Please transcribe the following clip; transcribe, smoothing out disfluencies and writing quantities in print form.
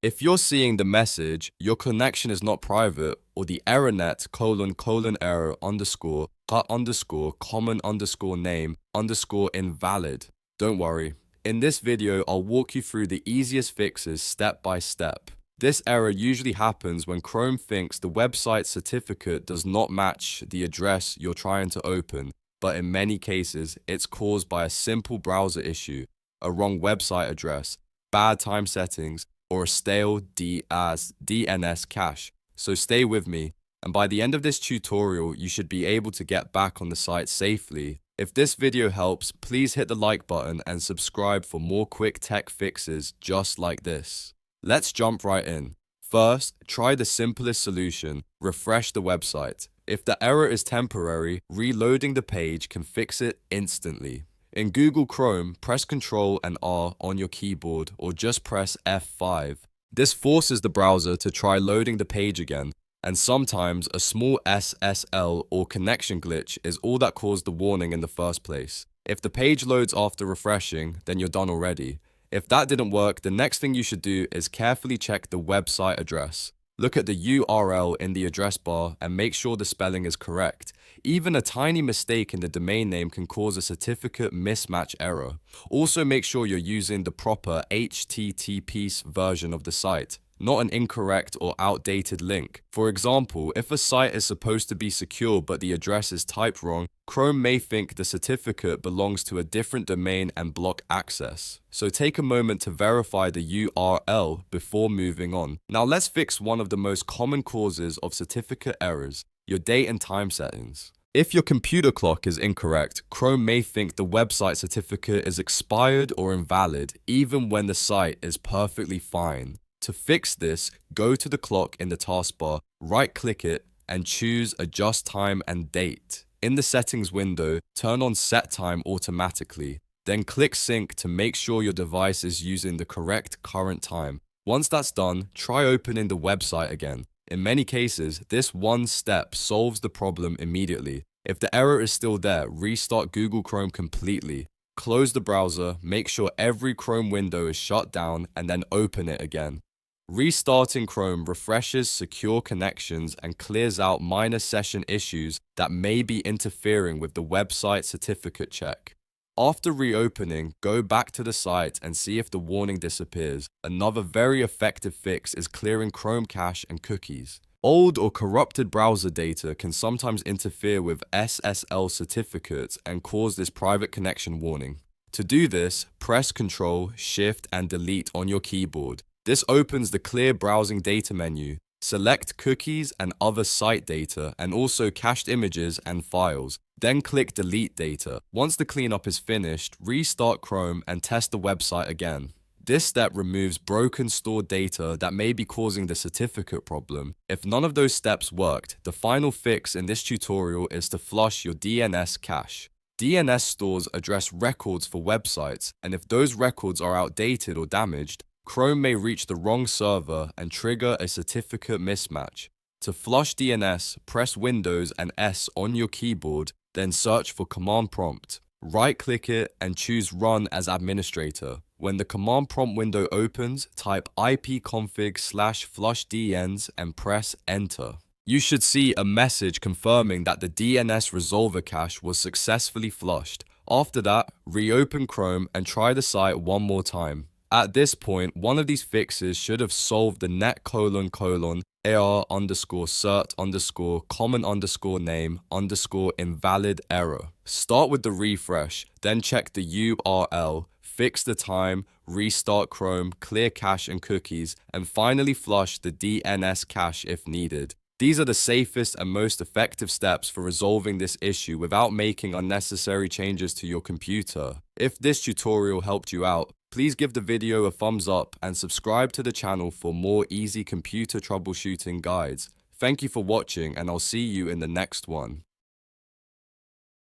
If you're seeing the message, your connection is not private, or the errornet : error underscore cut underscore common underscore name underscore invalid, don't worry. In this video, I'll walk you through the easiest fixes step by step. This error usually happens when Chrome thinks the website certificate does not match the address you're trying to open, but in many cases, it's caused by a simple browser issue, a wrong website address, bad time settings, or a stale DNS cache. So stay with me, and by the end of this tutorial, you should be able to get back on the site safely. If this video helps, please hit the like button and subscribe for more quick tech fixes just like this. Let's jump right in. First, try the simplest solution: refresh the website. If the error is temporary, reloading the page can fix it instantly. In Google Chrome, press Ctrl and R on your keyboard or just press F5. This forces the browser to try loading the page again, and sometimes a small SSL or connection glitch is all that caused the warning in the first place. If the page loads after refreshing, then you're done already. If that didn't work, the next thing you should do is carefully check the website address. Look at the URL in the address bar and make sure the spelling is correct. Even a tiny mistake in the domain name can cause a certificate mismatch error. Also, make sure you're using the proper HTTP version of the site, not an incorrect or outdated link. For example, if a site is supposed to be secure but the address is typed wrong, Chrome may think the certificate belongs to a different domain and block access. So take a moment to verify the URL before moving on. Now let's fix one of the most common causes of certificate errors: your date and time settings. If your computer clock is incorrect, Chrome may think the website certificate is expired or invalid, even when the site is perfectly fine. To fix this, go to the clock in the taskbar, right-click it, and choose Adjust Time and Date. In the settings window, turn on Set Time automatically. Then click Sync to make sure your device is using the correct current time. Once that's done, try opening the website again. In many cases, this one step solves the problem immediately. If the error is still there, restart Google Chrome completely. Close the browser, make sure every Chrome window is shut down, and then open it again. Restarting Chrome refreshes secure connections and clears out minor session issues that may be interfering with the website certificate check. After reopening, go back to the site and see if the warning disappears. Another very effective fix is clearing Chrome cache and cookies. Old or corrupted browser data can sometimes interfere with SSL certificates and cause this private connection warning. To do this, press Ctrl, Shift, and Delete on your keyboard. This opens the Clear Browsing Data menu. Select Cookies and Other Site Data and also Cached Images and Files. Then click Delete Data. Once the cleanup is finished, restart Chrome and test the website again. This step removes broken stored data that may be causing the certificate problem. If none of those steps worked, the final fix in this tutorial is to flush your DNS cache. DNS stores address records for websites, and if those records are outdated or damaged, Chrome may reach the wrong server and trigger a certificate mismatch. To flush DNS, press Windows and S on your keyboard, then search for Command Prompt. Right-click it and choose Run as Administrator. When the Command Prompt window opens, type ipconfig/flushdns and press Enter. You should see a message confirming that the DNS resolver cache was successfully flushed. After that, reopen Chrome and try the site one more time. At this point, one of these fixes should have solved the net : Err Cert common name invalid error. Start with the refresh, then check the URL, fix the time, restart Chrome, clear cache and cookies, and finally flush the DNS cache if needed. These are the safest and most effective steps for resolving this issue without making unnecessary changes to your computer. If this tutorial helped you out, please give the video a thumbs up and subscribe to the channel for more easy computer troubleshooting guides. Thank you for watching, and I'll see you in the next one.